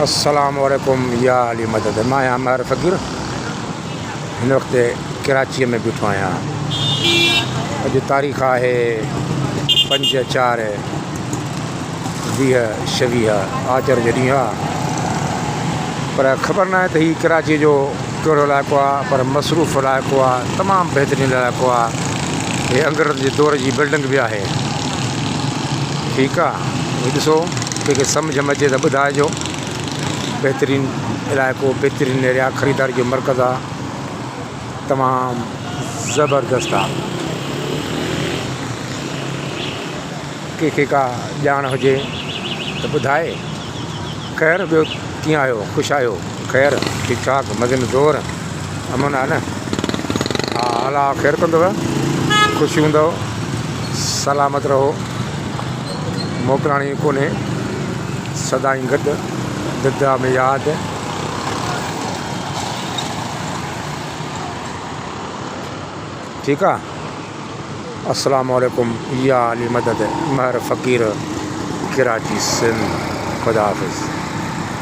अस्सलाम वालेकुम या अली मदद। मैं आहियां महर फ़कीर। हिन वक्त कराची में बीठो आहियां। अॼु तारीख़ आहे 5/4/2026 आचर जो ॾींहुं आहे। पर ख़बर न आहे त हीउ कराची जो कहिड़ो इलाइक़ो आहे, पर मसरूफ़ इलाइक़ो आहे, तमामु बहितरीनु इलाइक़ो आहे। हे अंग्रेज़ जे दौर जी बिल्डिंग बि आहे। ठीकु आहे, हीउ ॾिसो, कंहिंखे सम्झ में अचे त ॿुधाइजो। बहितरीनु इलाइक़ो, बहितरीनु एरिया, ख़रीदारी जो मर्कज़ आहे, तमामु ज़बरदस्त आहे। कंहिंखे का ॼाण हुजे त ॿुधाए। ख़ैर, ॿियो कीअं आहियो? ख़ुशि आहियो? ख़ैर, ठीकु ठाक, मज़े में ज़ोर, अमन आहे न? हा, अला ख़ैरु कंदव, ख़ुशि हूंदव, सलामत रहो। मोकिलाणी कोन्हे, सदाई गॾु, दिदा में यादि। ठीकु आहे। अस्सलाम वालेकुम या अली मदद। महर फ़कीर, कराची, सिंध। खुदा हाफ़िज़।